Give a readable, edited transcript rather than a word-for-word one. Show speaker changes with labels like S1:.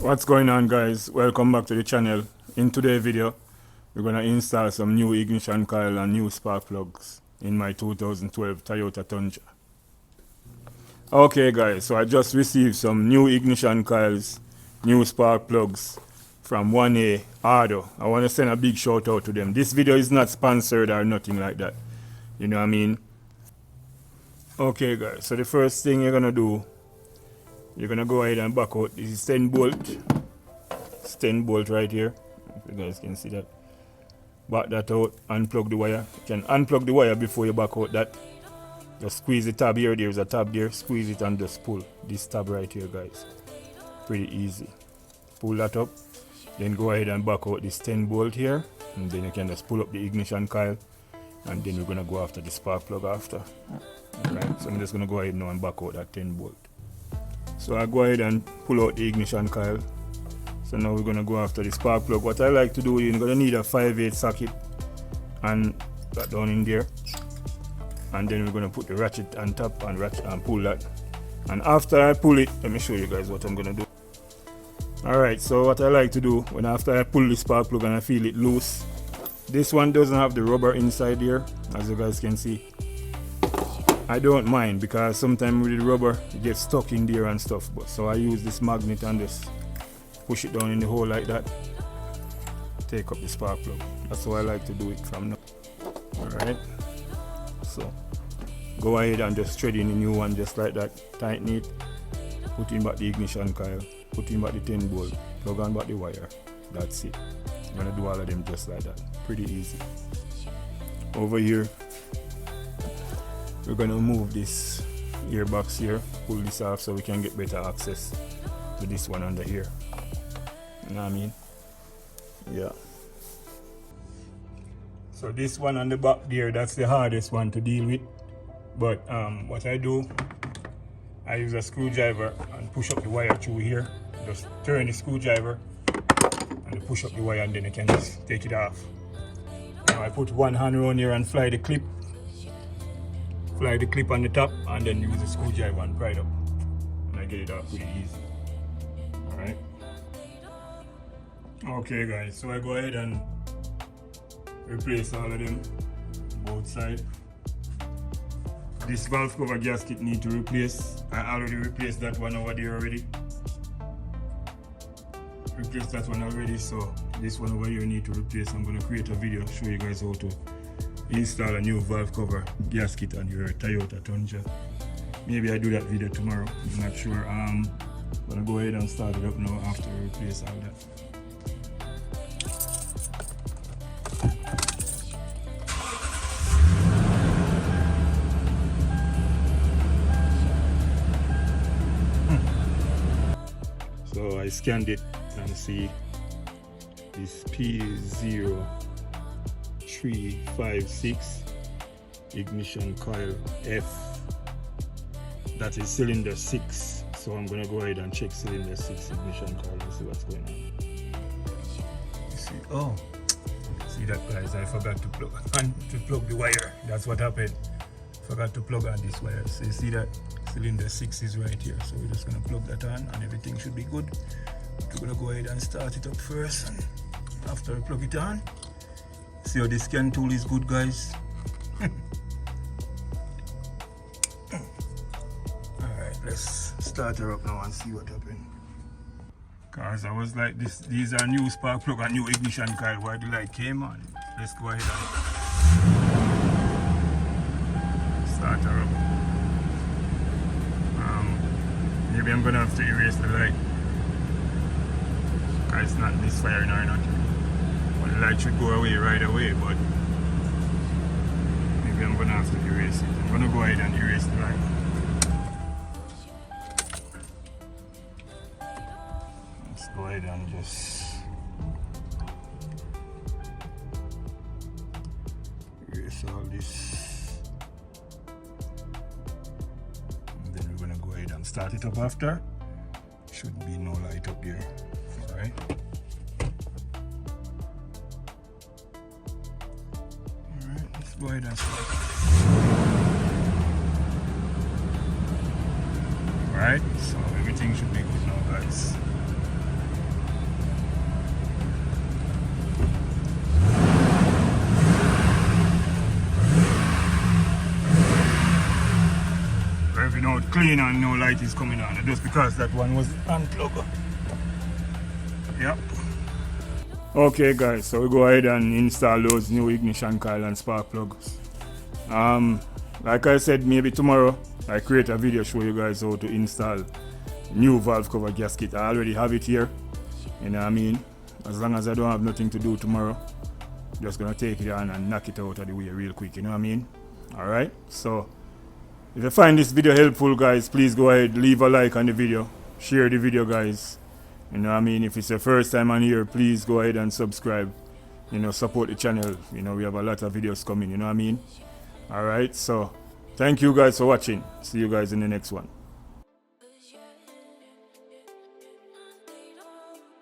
S1: What's going on, guys? Welcome back to the channel. In today's video we're going to install some new ignition coil and new spark plugs in my 2012 Toyota Tundra. Okay guys, so I just received some new ignition coils, new spark plugs from 1A Auto. I want to send a big shout out to them. This video is not sponsored or nothing like that, you know what I mean? Okay guys, so the first thing you're going to do, you're going to go ahead and back out. This is 10 bolt. It's 10 bolt right here. If you guys can see that. Back that out, unplug the wire. You can unplug the wire before you back out that. Just squeeze the tab here. There's a tab there. Squeeze it and just pull this tab right here, guys. Pretty easy. Pull that up. Then go ahead and back out this 10 bolt here. And then you can just pull up the ignition coil. And then we're going to go after the spark plug after. Alright, so I'm just going to go ahead now and back out that 10 bolt. So I go ahead and pull out the ignition coil. So now we're going to go after the spark plug. What I like to do, you're going to need a 5/8 socket and that down in there. And then we're going to put the ratchet on top and ratchet and pull that. And after I pull it, let me show you guys what I'm going to do. Alright, so what I like to do, after I pull the spark plug and I feel it loose, this one doesn't have the rubber inside here, as you guys can see. I don't mind because sometimes with the rubber it gets stuck in there and stuff, but so I use this magnet and just push it down in the hole like that, take up the spark plug. That's how I like to do it from now. Alright, so go ahead and just thread in the new one just like that, tighten it, put in back the ignition coil, put in back the 10 bolt, plug on back the wire. That's it. I'm gonna do all of them just like that. Pretty easy. Over here we're going to move this earbox here, pull this off so we can get better access to this one under here. You know what I mean? Yeah. So this one on the back there, that's the hardest one to deal with. But what I do, I use a screwdriver and push up the wire through here. Just turn the screwdriver and push up the wire and then you can just take it off. Now I put one hand around here and fly the clip on the top and then use the screwdriver and pry it up, and I get it out pretty easy. Alright, okay guys, so I go ahead and replace all of them both sides. This valve cover gasket need to replace. I already replaced that one over there already. Replaced that one already, so this one over here need to replace. I'm going to create a video show you guys how to install a new valve cover gasket on your Toyota Tundra. Maybe I do that video tomorrow, I'm not sure. I'm gonna go ahead and start it up now after I replace all that. So I scanned it and see this P0356 ignition coil F, that is cylinder 6. So I'm gonna go ahead and check cylinder 6 ignition coil and see what's going on. You see, oh, see that guys, I forgot to plug the wire. That's what happened. Forgot to plug on this wire. So you see that cylinder 6 is right here. So we're just gonna plug that on and everything should be good. We're gonna go ahead and start it up first, and after we plug it on, see how the scan tool is good, guys. Alright, let's start her up now and see what happened. Cause I was like, these are new spark plug and new ignition coil where the light came on. Let's go ahead and start her up. Maybe I'm gonna have to erase the light. Cause it's not misfiring or nothing. Well, the light should go away right away, but maybe I'm gonna have to erase it. I'm gonna go ahead and erase the light. Let's go ahead and just erase all this. And then we're gonna go ahead and start it up after. Should be no light up there. Alright. Go ahead and start. Right, so everything should be good now, guys. clean and no light is coming on, just because that one was unplugged. Yep. Okay guys, so we go ahead and install those new ignition coil and spark plugs. Like I said, maybe tomorrow I create a video show you guys how to install new valve cover gasket. I already have it here, you know what I mean? As long as I don't have nothing to do tomorrow, just gonna take it on and knock it out of the way real quick, you know what I mean? Alright, so if you find this video helpful guys, please go ahead, leave a like on the video, share the video guys, you know what I mean? If it's your first time on here, please go ahead and subscribe, you know, support the channel, you know, we have a lot of videos coming, you know what I mean? Alright, so thank you guys for watching, see you guys in the next one.